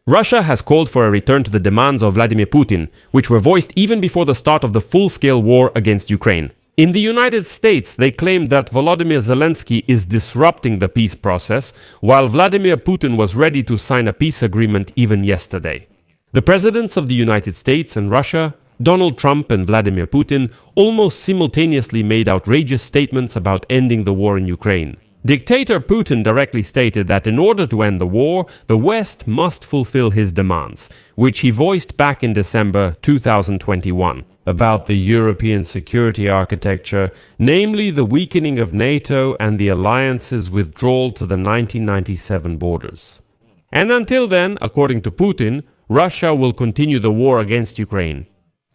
Russia has called for a return to the demands of Vladimir Putin, which were voiced even before the start of the full-scale war against Ukraine. In the United States, they claimed that Volodymyr Zelensky is disrupting the peace process, while Vladimir Putin was ready to sign a peace agreement even yesterday. The presidents of the United States and Russia, Donald Trump and Vladimir Putin, almost simultaneously made outrageous statements about ending the war in Ukraine. Dictator Putin directly stated that in order to end the war, the West must fulfill his demands, which he voiced back in December 2021, about the European security architecture, namely the weakening of NATO and the alliance's withdrawal to the 1997 borders. And until then, according to Putin, Russia will continue the war against Ukraine.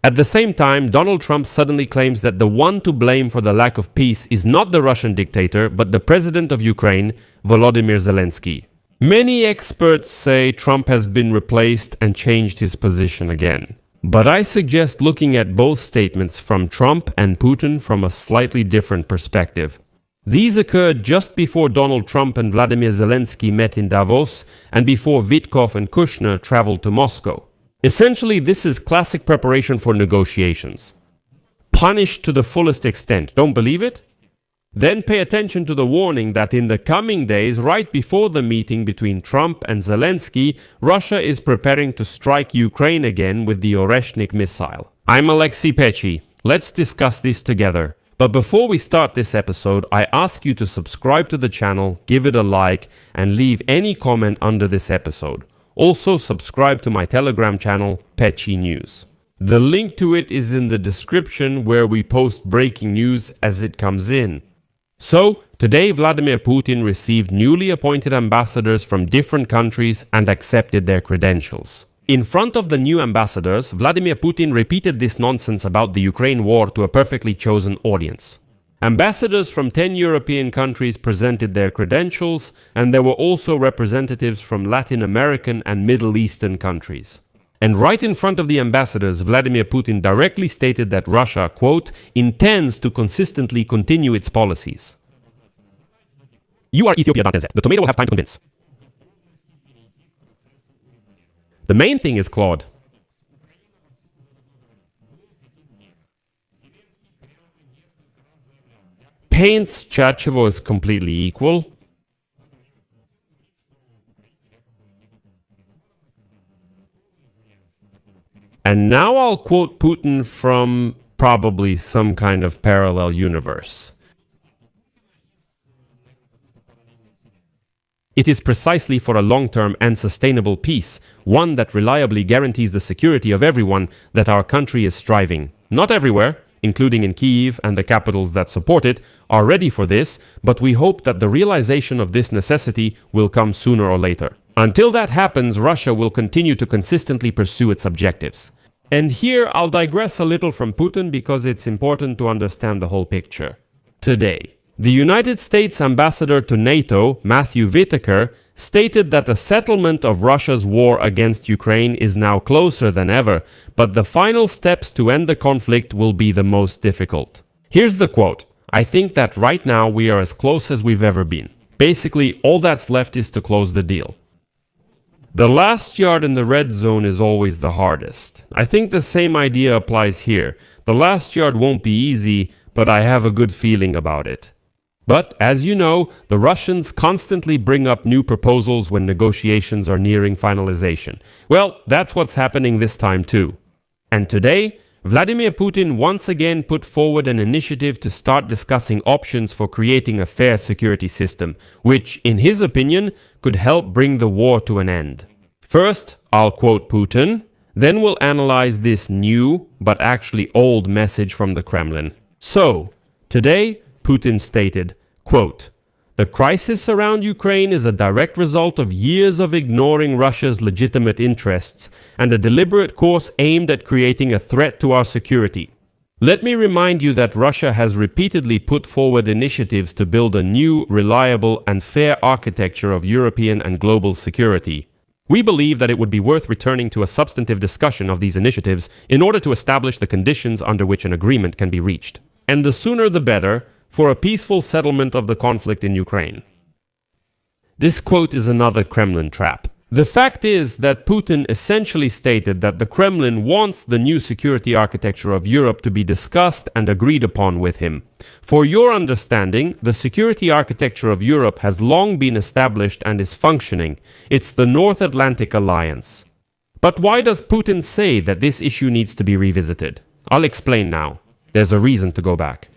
At the same time, Donald Trump suddenly claims that the one to blame for the lack of peace is not the Russian dictator, but the president of Ukraine, Volodymyr Zelensky. Many experts say Trump has been replaced and changed his position again. But I suggest looking at both statements from Trump and Putin from a slightly different perspective. These occurred just before Donald Trump and Vladimir Zelensky met in Davos and before Witkoff and Kushner traveled to Moscow. Essentially, this is classic preparation for negotiations. Punish to the fullest extent. Don't believe it? Then pay attention to the warning that in the coming days, right before the meeting between Trump and Zelensky, Russia is preparing to strike Ukraine again with the Oreshnik missile. I'm Alexei Pechi. Let's discuss this together. But before we start this episode, I ask you to subscribe to the channel, give it a like, and leave any comment under this episode. Also, subscribe to my Telegram channel, Pechi News. The link to it is in the description where we post breaking news as it comes in. So, today Vladimir Putin received newly appointed ambassadors from different countries and accepted their credentials. In front of the new ambassadors, Vladimir Putin repeated this nonsense about the Ukraine war to a perfectly chosen audience. Ambassadors from 10 European countries presented their credentials, and there were also representatives from Latin American and Middle Eastern countries. And right in front of the ambassadors, Vladimir Putin directly stated that Russia, quote, intends to consistently continue its policies. You are Ethiopia.nz. The tomato will have time to convince. The main thing is Claude. Paints Chachevo is completely equal. And now I'll quote Putin from probably some kind of parallel universe. It is precisely for a long-term and sustainable peace, one that reliably guarantees the security of everyone, that our country is striving. Not everywhere, including in Kyiv and the capitals that support it, are ready for this, but we hope that the realization of this necessity will come sooner or later. Until that happens, Russia will continue to consistently pursue its objectives. And here I'll digress a little from Putin because it's important to understand the whole picture. Today, the United States ambassador to NATO, Matthew Whitaker, stated that the settlement of Russia's war against Ukraine is now closer than ever, but the final steps to end the conflict will be the most difficult. Here's the quote: "I think that right now we are as close as we've ever been. Basically, all that's left is to close the deal." The last yard in the red zone is always the hardest. I think the same idea applies here. The last yard won't be easy, but I have a good feeling about it. But, as you know, the Russians constantly bring up new proposals when negotiations are nearing finalization. Well, that's what's happening this time too. And today, Vladimir Putin once again put forward an initiative to start discussing options for creating a fair security system, which, in his opinion, could help bring the war to an end. First, I'll quote Putin, then we'll analyze this new, but actually old message from the Kremlin. So, today, Putin stated, quote, "The crisis around Ukraine is a direct result of years of ignoring Russia's legitimate interests and a deliberate course aimed at creating a threat to our security. Let me remind you that Russia has repeatedly put forward initiatives to build a new, reliable, and fair architecture of European and global security. We believe that it would be worth returning to a substantive discussion of these initiatives in order to establish the conditions under which an agreement can be reached. And the sooner the better, for a peaceful settlement of the conflict in Ukraine." This quote is another Kremlin trap. The fact is that Putin essentially stated that the Kremlin wants the new security architecture of Europe to be discussed and agreed upon with him. For your understanding, the security architecture of Europe has long been established and is functioning. It's the North Atlantic Alliance. But why does Putin say that this issue needs to be revisited? I'll explain now. There's a reason to go back.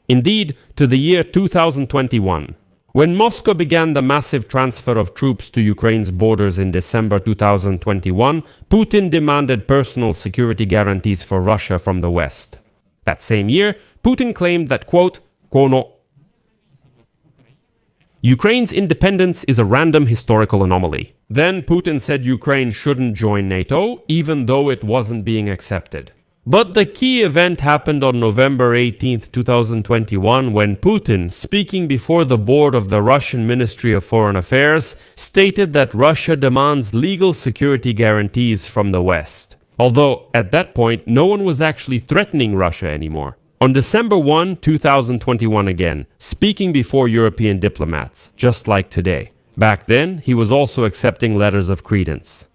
Indeed, to the year 2021. When Moscow began the massive transfer of troops to Ukraine's borders in December 2021, Putin demanded personal security guarantees for Russia from the West. That same year, Putin claimed that, quote, Ukraine's independence is a random historical anomaly. Then Putin said Ukraine shouldn't join NATO, even though it wasn't being accepted. But the key event happened on November 18, 2021, when Putin, speaking before the board of the Russian Ministry of Foreign Affairs, stated that Russia demands legal security guarantees from the West. Although, at that point, no one was actually threatening Russia anymore. On December 1, 2021 again, speaking before European diplomats, just like today. Back then, he was also accepting letters of credence.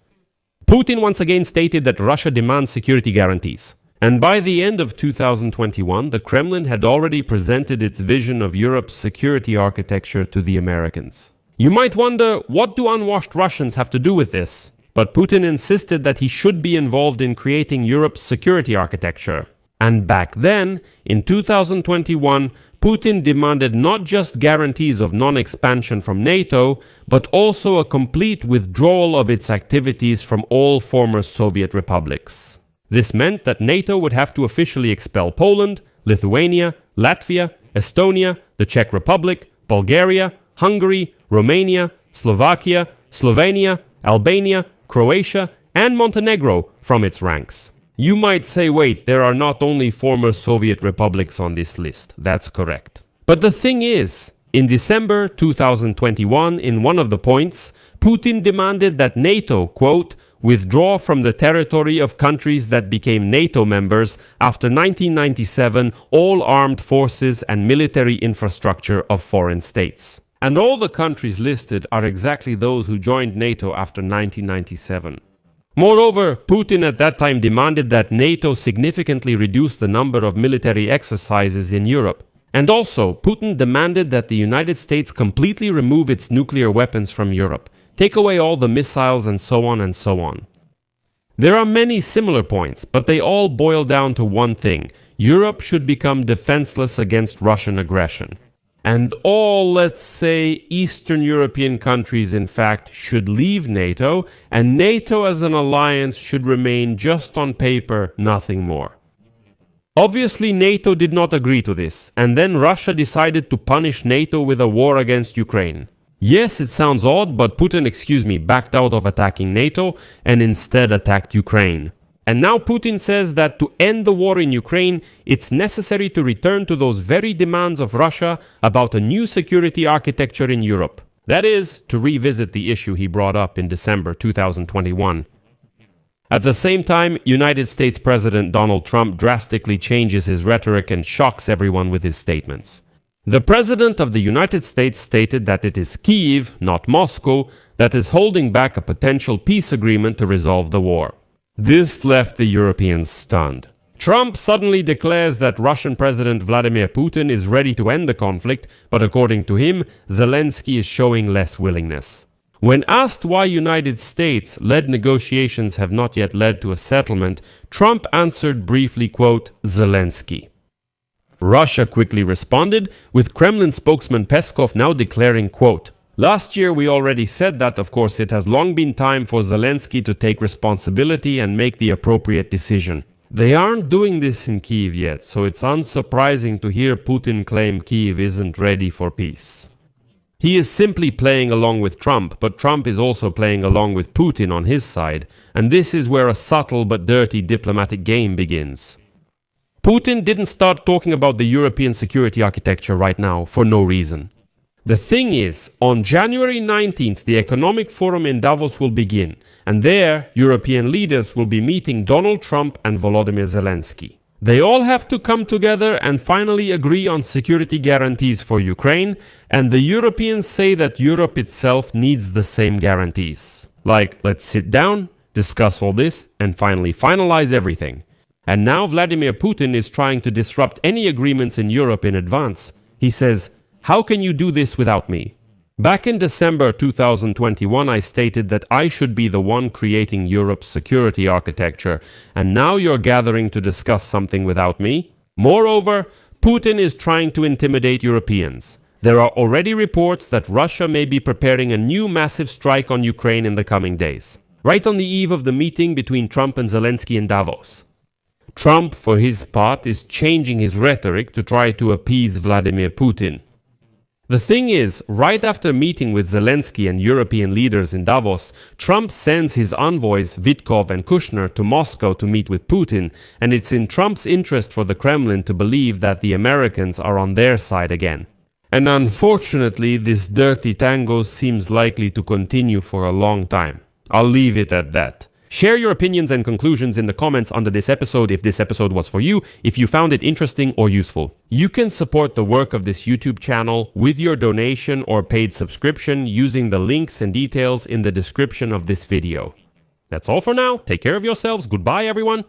Putin once again stated that Russia demands security guarantees. And by the end of 2021, the Kremlin had already presented its vision of Europe's security architecture to the Americans. You might wonder, what do unwashed Russians have to do with this? But Putin insisted that he should be involved in creating Europe's security architecture. And back then, in 2021, Putin demanded not just guarantees of non-expansion from NATO, but also a complete withdrawal of its activities from all former Soviet republics. This meant that NATO would have to officially expel Poland, Lithuania, Latvia, Estonia, the Czech Republic, Bulgaria, Hungary, Romania, Slovakia, Slovenia, Albania, Croatia, and Montenegro from its ranks. You might say, wait, there are not only former Soviet republics on this list. That's correct. But the thing is, in December 2021, in one of the points, Putin demanded that NATO, quote, withdraw from the territory of countries that became NATO members after 1997 all armed forces and military infrastructure of foreign states. And all the countries listed are exactly those who joined NATO after 1997. Moreover, Putin at that time demanded that NATO significantly reduce the number of military exercises in Europe. And also, Putin demanded that the United States completely remove its nuclear weapons from Europe, take away all the missiles, and so on and so on. There are many similar points, but they all boil down to one thing: Europe should become defenseless against Russian aggression. And all, let's say, Eastern European countries, in fact, should leave NATO, and NATO as an alliance should remain just on paper, nothing more. Obviously, NATO did not agree to this, and then Russia decided to punish NATO with a war against Ukraine. Yes, it sounds odd, but Putin, backed out of attacking NATO and instead attacked Ukraine. And now Putin says that to end the war in Ukraine, it's necessary to return to those very demands of Russia about a new security architecture in Europe. That is, to revisit the issue he brought up in December 2021. At the same time, United States President Donald Trump drastically changes his rhetoric and shocks everyone with his statements. The President of the United States stated that it is Kyiv, not Moscow, that is holding back a potential peace agreement to resolve the war. This left the Europeans stunned. Trump suddenly declares that Russian President Vladimir Putin is ready to end the conflict, but according to him, Zelensky is showing less willingness. When asked why United States-led negotiations have not yet led to a settlement, Trump answered briefly, quote, Zelensky. Russia quickly responded, with Kremlin spokesman Peskov now declaring, quote, last year we already said that, of course, it has long been time for Zelensky to take responsibility and make the appropriate decision. They aren't doing this in Kyiv yet, so it's unsurprising to hear Putin claim Kyiv isn't ready for peace. He is simply playing along with Trump, but Trump is also playing along with Putin on his side, and this is where a subtle but dirty diplomatic game begins. Putin didn't start talking about the European security architecture right now for no reason. The thing is, on January 19th, the Economic Forum in Davos will begin, and there, European leaders will be meeting Donald Trump and Volodymyr Zelensky. They all have to come together and finally agree on security guarantees for Ukraine, and the Europeans say that Europe itself needs the same guarantees. Like, let's sit down, discuss all this, and finally finalize everything. And now Vladimir Putin is trying to disrupt any agreements in Europe in advance. He says, "How can you do this without me?" Back in December 2021, I stated that I should be the one creating Europe's security architecture, and now you're gathering to discuss something without me? Moreover, Putin is trying to intimidate Europeans. There are already reports that Russia may be preparing a new massive strike on Ukraine in the coming days, right on the eve of the meeting between Trump and Zelensky in Davos. Trump, for his part, is changing his rhetoric to try to appease Vladimir Putin. The thing is, right after meeting with Zelensky and European leaders in Davos, Trump sends his envoys Witkoff and Kushner to Moscow to meet with Putin, and it's in Trump's interest for the Kremlin to believe that the Americans are on their side again. And unfortunately, this dirty tango seems likely to continue for a long time. I'll leave it at that. Share your opinions and conclusions in the comments under this episode if this episode was for you, if you found it interesting or useful. You can support the work of this YouTube channel with your donation or paid subscription using the links and details in the description of this video. That's all for now. Take care of yourselves. Goodbye, everyone.